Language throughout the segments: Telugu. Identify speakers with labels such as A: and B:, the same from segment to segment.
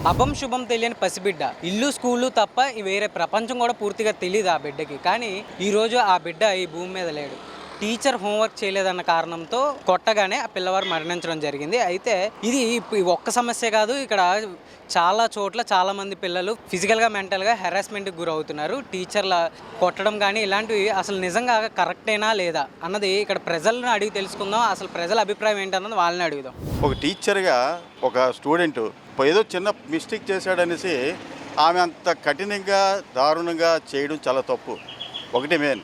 A: అభం శుభం తెలియని పసిబిడ్డ, ఇల్లు స్కూలు తప్ప వేరే ప్రపంచం కూడా పూర్తిగా తెలియదు ఆ బిడ్డకి. కానీ ఈరోజు ఆ బిడ్డ ఈ భూమి మీద లేడు. టీచర్ హోంవర్క్ చేయలేదన్న కారణంతో కొట్టగానే ఆ పిల్లవారు మరణించడం జరిగింది. అయితే ఇది ఒక్క సమస్య కాదు, ఇక్కడ చాలా చోట్ల చాలామంది పిల్లలు ఫిజికల్గా మెంటల్గా హెరాస్మెంట్కి గురవుతున్నారు. టీచర్ల కొట్టడం కానీ ఇలాంటివి అసలు నిజంగా కరెక్టేనా లేదా అన్నది ఇక్కడ ప్రజలను అడిగి తెలుసుకుందాం. అసలు ప్రజల అభిప్రాయం ఏంటన్నది వాళ్ళని అడుగుదాం.
B: ఒక టీచర్గా ఒక స్టూడెంట్ ఏదో చిన్న మిస్టేక్ చేశాడనేసి ఆమె అంత కఠినంగా దారుణంగా చేయడం చాలా తప్పు. ఒకటి మెయిన్,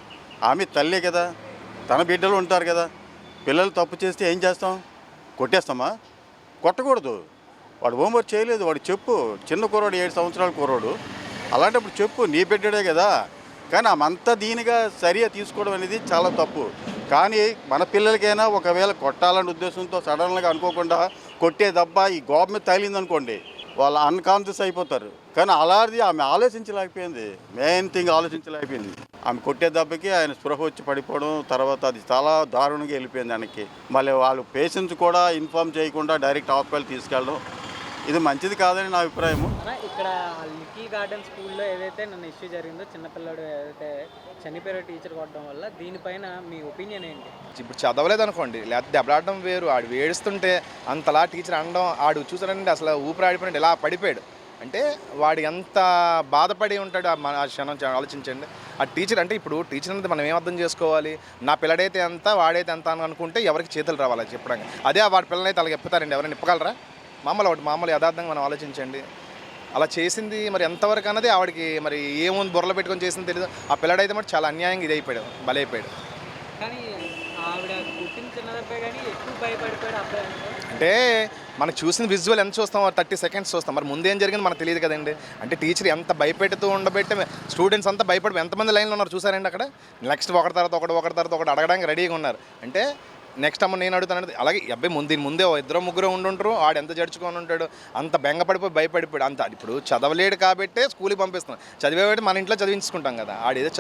B: ఆమె తల్లే కదా, తన బిడ్డలు ఉంటారు కదా. పిల్లలు తప్పు చేస్తే ఏం చేస్తాం? కొట్టేస్తామా? కొట్టకూడదు. వాడు హోంవర్క్ చేయలేదు, వాడు చెప్పు. చిన్న కుర్రాడు, 7 సంవత్సరాల కుర్రాడు. అలాంటప్పుడు చెప్పు, నీ బిడ్డడే కదా. కానీ ఆమంతా దీనిగా చర్య తీసుకోవడం అనేది చాలా తప్పు. కానీ మన పిల్లలకైనా ఒకవేళ కొట్టాలనే ఉద్దేశంతో సడన్గా అనుకోకుండా కొట్టే దెబ్బ ఈ గోప మీద తగిలిందనుకోండి, వాళ్ళు అన్కాన్షియస్ అయిపోతారు. కానీ అలాంటిది ఆమె ఆలోచించలేకపోయింది. Main thing ఆలోచించలేకపోయింది. ఆమె కొట్టే దెబ్బకి ఆయన స్పృహ వచ్చి పడిపోవడం, తర్వాత అది చాలా దారుణంగా వెళ్ళిపోయింది ఆయనకి. మళ్ళీ వాళ్ళు పేషెంట్స్ కూడా ఇన్ఫార్మ్ చేయకుండా డైరెక్ట్ హాస్పిటల్ తీసుకెళ్ళడం, ఇది మంచిది కాదని నా అభిప్రాయము.
A: ఇక్కడ లికీ గార్డెన్ స్కూల్లో ఏదైతే నన్ను ఇష్యూ జరిగిందో, చిన్నపిల్లడు ఏదైతే చనిపోయారో టీచర్ కొట్టడం వల్ల, దీనిపైన మీ ఒపీనియన్ ఏంటి?
C: ఇప్పుడు చదవలేదనుకోండి, లేకపోతే దెబ్బలాడడం వేరు. ఆడు ఏడుస్తుంటే అంతలా టీచర్ అనడం, ఆడు చూసారంటే అసలు ఊపిరాడిపోయినట్టు ఇలా పడిపోయాడు అంటే వాడు ఎంత బాధపడి ఉంటాడు ఆ క్షణం ఆలోచించండి. ఆ టీచర్ అంటే ఇప్పుడు టీచర్ అనేది మనం ఏం అర్థం చేసుకోవాలి? నా పిల్లడైతే ఎంత, వాడైతే ఎంత అని అనుకుంటే ఎవరికి చేతులు రావాలి చెప్పడానికి. అదే వాడి పిల్లలైతే అలాగ ఎప్పుతారండి, ఎవరైనా ఇప్పగలరా? మామూలు యథార్థంగా మనం ఆలోచించండి. అలా చేసింది మరి ఎంతవరకు అన్నది ఆవిడకి మరి ఏముంది బుర్రలో పెట్టుకొని చేసింది తెలియదు. ఆ పిల్లడైతే మరి చాలా అన్యాయంగా ఇది అయిపోయాడు, బలైపోయాడు.
A: కానీ ఆవిడ గుర్తించినదపై కానీ ఎక్కువ భయపడిపోయాడు అబ్బాయి.
C: అంటే మనకు చూసిన విజువల్ ఎంత చూస్తాం? 30 సెకండ్స్ చూస్తాం. మరి ముందేం జరిగింది మనకు తెలియదు కదండి. అంటే టీచర్ ఎంత భయపెడుతూ ఉండబెట్టి స్టూడెంట్స్ అంతా భయపడి ఎంతమంది లైన్లో ఉన్నారు చూసారండి అక్కడ. నెక్స్ట్ ఒకటి తర్వాత ఒకటి అడగడానికి రెడీగా ఉన్నారు. అంటే నెక్స్ట్ అమ్మ నేను అడుగుతాను. అలాగే అబ్బాయి ముందే 2-3 ఉండుంటారు. ఆడు ఎంత జడుచుకొని ఉంటాడు, అంత బెంగపడిపోయి భయపడిపోయాడు. అంత ఇప్పుడు చదవలేడు కాబట్టే స్కూల్కి పంపిస్తున్నాం. చదివేవాడు మన ఇంట్లో చదివించుకుంటాం కదా. ఆడు ఏదో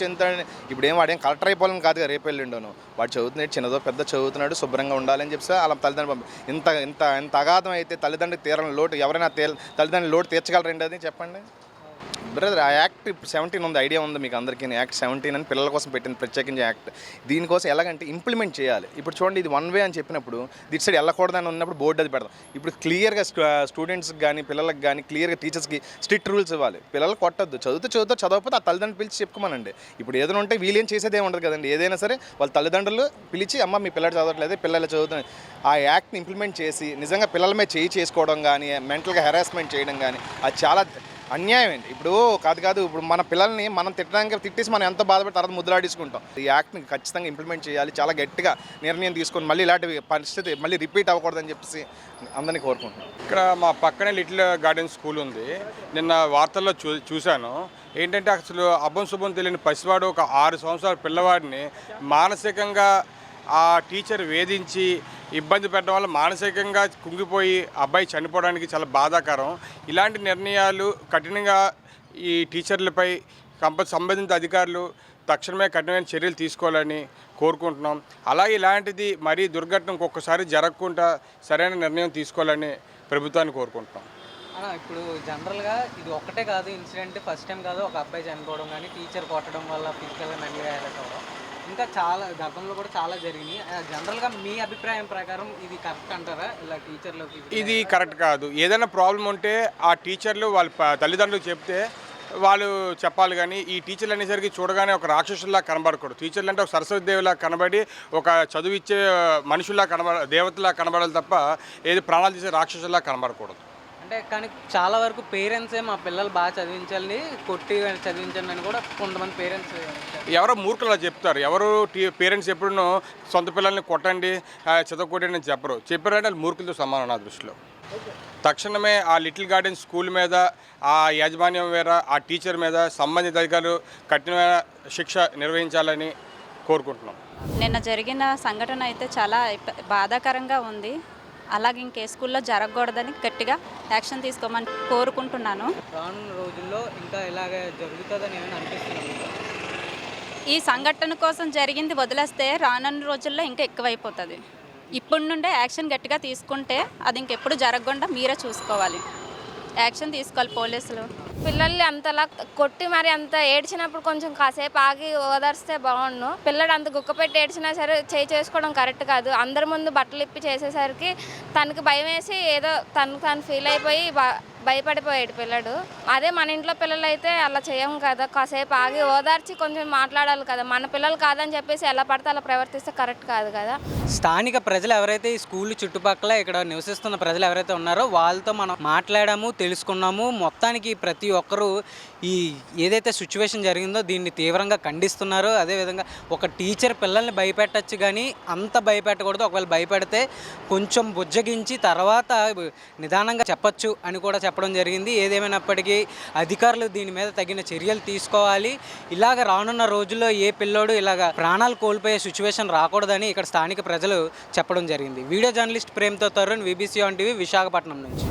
C: చెందుతాడు. ఇప్పుడు వాడేం కలెక్టర్ అయిపోవాలని కాదు కదా, రేపు వెళ్ళిండోను. వాడు చదువుతున్నాడు, చిన్నదో పెద్ద చదువుతున్నాడు, శుభ్రంగా ఉండాలని చెప్పి అలా తల్లిదండ్రులు ఇంత అగాధం అయితే తల్లిదండ్రులకు తీరని లోటు ఎవరైనా తల్లిదండ్రులు లోటు తీర్చగలరండి? అది చెప్పండి బ్రదర్. ఆ యాక్ట్ 17 ఉంది, ఐడియా ఉంది మీకు అందరికీ. యాక్ట్ 17 అని పిల్లల కోసం పెట్టింది ప్రత్యేకించి యాక్ట్. దీనికోసం ఎలాగంటే ఇంప్లిమెంట్ చేయాలి. ఇప్పుడు చూడండి, ఇది 1 వే అని చెప్పినప్పుడు దిట్ సైడ్ వెళ్ళకూడదని ఉన్నప్పుడు బోర్డు అది పెడతాం. ఇప్పుడు క్లియర్గా స్టూడెంట్స్కి కానీ పిల్లలకు కానీ క్లియర్గా టీచర్స్కి స్ట్రిక్ట్ రూల్స్ ఇవ్వాలి. పిల్లలు కొట్టద్దు, చదవకపోతే ఆ తల్లిదండ్రులు పిలిచి చెప్పుకోమనండి. ఇప్పుడు ఏదైనా ఉంటే వీళ్ళేం చేసేదే ఉండదు కదండి. ఏదైనా సరే వాళ్ళ తల్లిదండ్రులు పిలిచి, అమ్మ మీ పిల్లలు చదవట్లేదు, పిల్లలు చదువుతున్నాయి, ఆ యాక్ట్ని ఇంప్లిమెంట్ చేసి నిజంగా పిల్లల మీద చేసుకోవడం కానీ, మెంటల్గా హెరాస్మెంట్ చేయడం కానీ, అది చాలా అన్యాయం అండి. ఇప్పుడు కాదు ఇప్పుడు మన పిల్లల్ని మనం తిట్టేసి మనం ఎంతో బాధపడి తర్వాత ముద్దులాడించుకుంటాం. ఈ యాక్ట్ని ఖచ్చితంగా ఇంప్లిమెంట్ చేయాలి. చాలా గట్టిగా నిర్ణయం తీసుకొని మళ్ళీ ఇలాంటి పరిస్థితి మళ్ళీ రిపీట్ అవ్వకూడదని చెప్పేసి అందరినీ కోరుకుంటున్నాం.
D: ఇక్కడ మా పక్కనే లిటిల్ గార్డెన్ స్కూల్ ఉంది. నిన్న వార్తల్లో చూశాను. ఏంటంటే అసలు అభం శుభం తెలియని పసివాడు, ఒక 6 సంవత్సరాల పిల్లవాడిని మానసికంగా ఆ టీచర్ వేధించి ఇబ్బంది పెట్టడం వల్ల మానసికంగా కుంగిపోయి అబ్బాయి చనిపోవడానికి చాలా బాధాకరం. ఇలాంటి నిర్ణయాలు కఠినంగా ఈ టీచర్లపై సంబంధిత అధికారులు తక్షణమే కఠినమైన చర్యలు తీసుకోవాలని కోరుకుంటున్నాం. అలాగే ఇలాంటిది మరీ దుర్ఘటన ఒక్కొక్కసారి జరగకుండా సరైన నిర్ణయం తీసుకోవాలని ప్రభుత్వాన్ని కోరుకుంటున్నాం.
A: ఇప్పుడు జనరల్గా ఇది ఒక్కటే కాదు ఇన్సిడెంట్, ఫస్ట్ టైం కాదు ఒక అబ్బాయి చనిపోవడం కానీ, టీచర్ కొట్టడం వల్ల ఫిజికల్గా మెంటల్గా హెరాస్ అవ్వడం, ఇంకా చాలా గతంలో కూడా చాలా జరిగినాయి. జనరల్గా మీ అభిప్రాయం ప్రకారం ఇది కరెక్ట్ అంటారా? ఇలా టీచర్లు
D: ఇది కరెక్ట్ కాదు. ఏదైనా ప్రాబ్లం ఉంటే ఆ టీచర్లు వాళ్ళ తల్లిదండ్రులకు చెప్తే వాళ్ళు చెప్పాలి. కానీ ఈ టీచర్లు అనేసరికి చూడగానే ఒక రాక్షసుల్లా కనబడకూడదు. టీచర్లు అంటే ఒక సరస్వతి దేవిలా కనబడి ఒక చదువిచ్చే మనుషుల్లా దేవతలా కనబడాలి తప్ప ఏది ప్రాణాలు తీసే రాక్షసుల్లా కనబడకూడదు.
A: అంటే కానీ చాలా వరకు పేరెంట్సే మా పిల్లలు బాగా చదివించాలని, కొట్టి చదివించండి అని కూడా కొంతమంది పేరెంట్స్
D: ఎవరో మూర్ఖులా చెప్తారు. ఎవరు పేరెంట్స్ ఎప్పుడూ సొంత పిల్లల్ని కొట్టండి, చదవకూడని చెప్పరు. చెప్పారంటే వాళ్ళు మూర్ఖులతో సమానం నా దృష్టిలో. తక్షణమే ఆ లిటిల్ గార్డెన్ స్కూల్ మీద, ఆ యాజమాన్యం మీద, ఆ టీచర్ మీద సంబంధిత అధికారులు కఠినమైన శిక్ష నిర్వహించాలని కోరుకుంటున్నాం.
E: నిన్న జరిగిన సంఘటన అయితే చాలా బాధాకరంగా ఉంది. అలాగే ఇంకే స్కూల్లో జరగకూడదని గట్టిగా యాక్షన్ తీసుకోమని కోరుకుంటున్నాను.
A: రానున్న రోజుల్లో ఇంకా ఇలాగే జరుగుతుందని ఏమైనా అనిపిస్తుంది?
E: ఈ సంఘటన కోసం జరిగింది వదిలేస్తే రానున్న రోజుల్లో ఇంకా ఎక్కువైపోతుంది. ఇప్పటి నుండే యాక్షన్ గట్టిగా తీసుకుంటే అది ఇంకెప్పుడు జరగకుండా మీరే చూసుకోవాలి. యాక్షన్ తీసుకోవాలి పోలీసులు.
F: పిల్లల్ని అంతలా కొట్టి మరి అంత ఏడ్చినప్పుడు కొంచెం కాసేపు ఆగి ఓదార్స్తే బాగుండు. పిల్లడు అంత గుక్క పెట్టి ఏడ్చినా సరే చేసుకోవడం కరెక్ట్ కాదు. అందరి ముందు బట్టలు ఇప్పి చేసేసరికి తనకి భయం వేసి ఏదో తను ఫీల్ అయిపోయి భయపడిపోయాడు పిల్లడు. అదే మన ఇంట్లో పిల్లలు అయితే అలా చేయం కదా, కాసేపు ఆగి ఓదార్చి కొంచెం మాట్లాడాలి కదా. మన పిల్లలు కాదని చెప్పేసి ఎలా పడితే అలా ప్రవర్తిస్తే కరెక్ట్ కాదు కదా.
A: స్థానిక ప్రజలు ఎవరైతే ఈ స్కూల్ చుట్టుపక్కల ఇక్కడ నివసిస్తున్న ప్రజలు ఎవరైతే ఉన్నారో వాళ్ళతో మనం మాట్లాడాము, తెలుసుకున్నాము. మొత్తానికి ప్రతి ఒక్కరూ ఈ ఏదైతే సిచ్యువేషన్ జరిగిందో దీన్ని తీవ్రంగా ఖండిస్తున్నారు. అదేవిధంగా ఒక టీచర్ పిల్లల్ని భయపెట్టచ్చు కానీ అంత భయపెట్టకూడదు. ఒకవేళ భయపెడితే కొంచెం బుజ్జగించి తర్వాత నిదానంగా చెప్పచ్చు అని కూడా చెప్పడం జరిగింది. ఏదేమైనప్పటికీ అధికారులు దీని మీద తగిన చర్యలు తీసుకోవాలి. ఇలాగ రానున్న రోజుల్లో ఏ పిల్లోడు ఇలాగ ప్రాణాలు కోల్పోయే సిచ్యువేషన్ రాకూడదని ఇక్కడ స్థానిక ప్రజలు చెప్పడం జరిగింది. వీడియో జర్నలిస్ట్ ప్రేమ్తో Tarun, VBC on TV, Visakhapatnam నుంచి.